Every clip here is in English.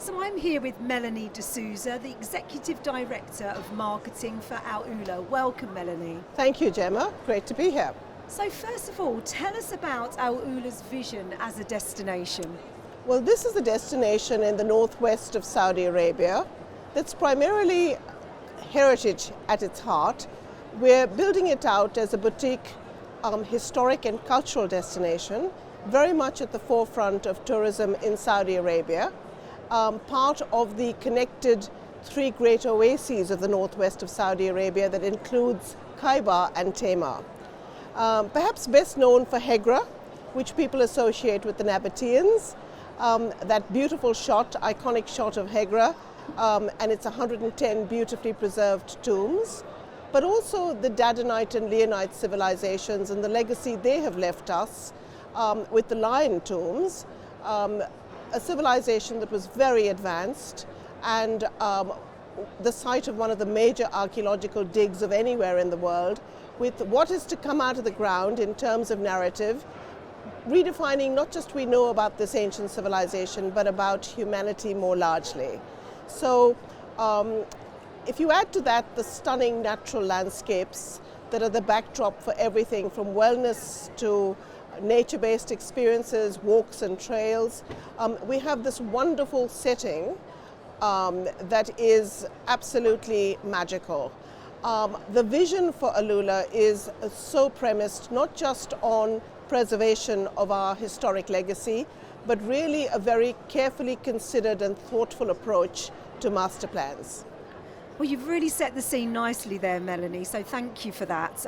So I'm here with Melanie de Souza, the Executive Director of Marketing for AlUla. Welcome, Melanie. Thank you, Gemma. Great to be here. So first of all, tell us about AlUla's vision as a destination. Well, this is a destination in the northwest of Saudi Arabia that's primarily heritage at its heart. We're building it out as a boutique historic and cultural destination, very much at the forefront of tourism in Saudi Arabia, part of the connected three great oases of the northwest of Saudi Arabia that includes Kaiba and Tema. Perhaps best known for Hegra, which people associate with the Nabateans, that beautiful shot, iconic shot of Hegra, and its 110 beautifully preserved tombs, but also the Dadanite and Leonite civilizations and the legacy they have left us with the lion tombs, a civilization that was very advanced and the site of one of the major archaeological digs of anywhere in the world, with what is to come out of the ground in terms of narrative, redefining not just we know about this ancient civilization, but about humanity more largely. So if you add to that the stunning natural landscapes that are the backdrop for everything from wellness to nature-based experiences, walks and trails, we have this wonderful setting that is absolutely magical. The vision for AlUla is so premised not just on preservation of our historic legacy, but really a very carefully considered and thoughtful approach to master plans. Well, you've really set the scene nicely there, Melanie, so thank you for that.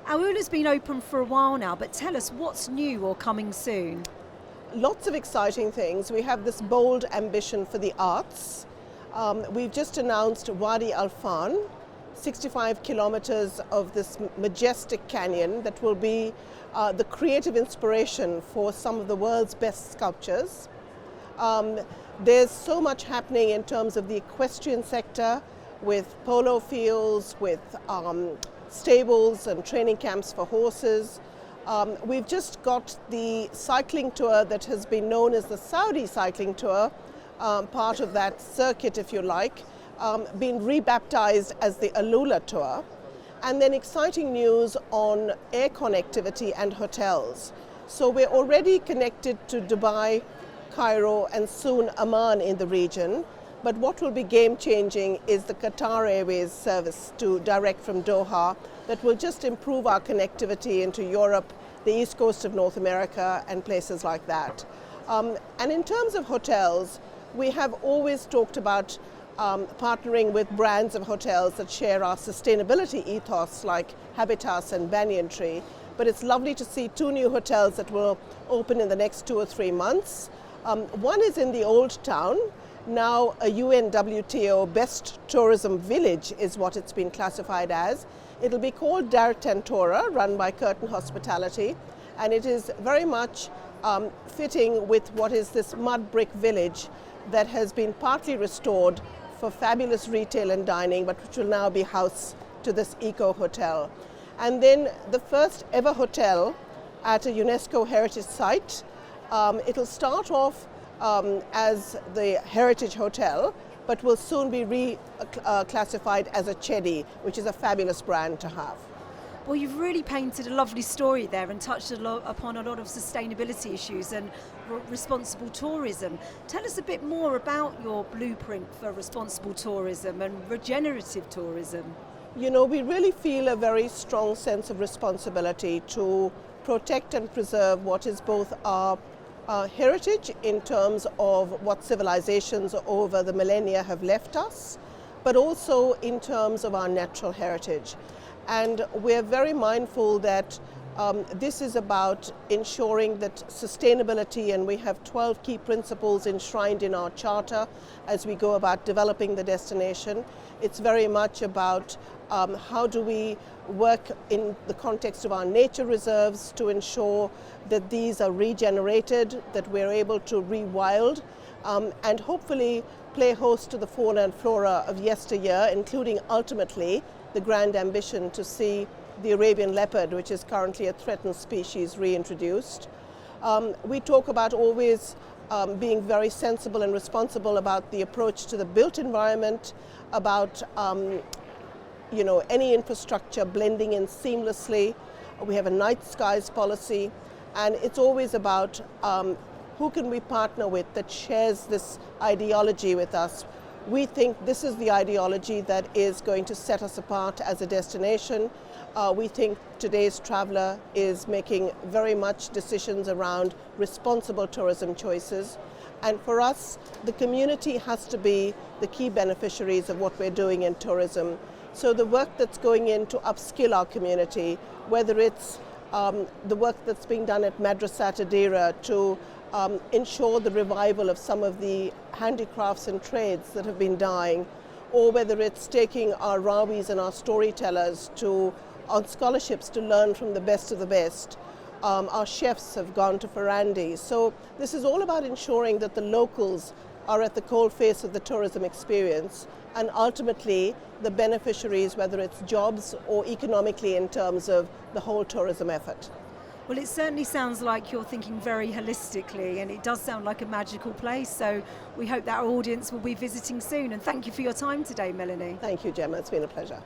AlUla's been open for a while now, but tell us what's new or coming soon. Lots of exciting things. We have this bold ambition for the arts. We've just announced Wadi Al Fan, 65 kilometers of this majestic canyon that will be the creative inspiration for some of the world's best sculptures. There's so much happening in terms of the equestrian sector, with polo fields, with stables and training camps for horses. We've just got the cycling tour that has been known as the Saudi cycling tour, part of that circuit if you like, been rebaptized as the AlUla tour. And then exciting news on air connectivity and hotels. So we're already connected to Dubai, Cairo and soon Amman in the region. But what will be game-changing is the Qatar Airways service to direct from Doha that will just improve our connectivity into Europe, the east coast of North America and places like that. And in terms of hotels, we have always talked about partnering with brands of hotels that share our sustainability ethos like Habitas and Banyan Tree. But it's lovely to see two new hotels that will open in the next 2 or 3 months. One is in the Old Town, now a UNWTO Best Tourism Village is what it's been classified as. It'll be called Dar Tentora, run by Curtin Hospitality, and it is very much fitting with what is this mud brick village that has been partly restored for fabulous retail and dining, but which will now be house to this eco hotel. And then the first ever hotel at a UNESCO heritage site. It'll start off as the Heritage Hotel, but will soon be reclassified as a Chedi, which is a fabulous brand to have. Well, you've really painted a lovely story there and touched upon a lot of sustainability issues and responsible tourism. Tell us a bit more about your blueprint for responsible tourism and regenerative tourism. You know, we really feel a very strong sense of responsibility to protect and preserve what is both our heritage in terms of what civilizations over the millennia have left us, but also in terms of our natural heritage. And we're very mindful that this is about ensuring that sustainability, and we have 12 key principles enshrined in our charter as we go about developing the destination. It's very much about how do we work in the context of our nature reserves to ensure that these are regenerated, that we're able to rewild, and hopefully play host to the fauna and flora of yesteryear, including ultimately the grand ambition to see the Arabian leopard, which is currently a threatened species, reintroduced. We talk about always being very sensible and responsible about the approach to the built environment, about any infrastructure blending in seamlessly. We have a night skies policy, and it's always about who can we partner with that shares this ideology with us. We think this is the ideology that is going to set us apart as a destination. We think today's traveler is making very much decisions around responsible tourism choices. And for us, the community has to be the key beneficiaries of what we're doing in tourism. So the work that's going in to upskill our community, whether it's the work that's being done at Madrasat Adira to ensure the revival of some of the handicrafts and trades that have been dying, or whether it's taking our rawis and our storytellers on scholarships to learn from the best of the best. Our chefs have gone to Farandi. So this is all about ensuring that the locals are at the coalface of the tourism experience, and ultimately the beneficiaries, whether it's jobs or economically in terms of the whole tourism effort. Well, it certainly sounds like you're thinking very holistically, and it does sound like a magical place. So we hope that our audience will be visiting soon. And thank you for your time today, Melanie. Thank you, Gemma. It's been a pleasure.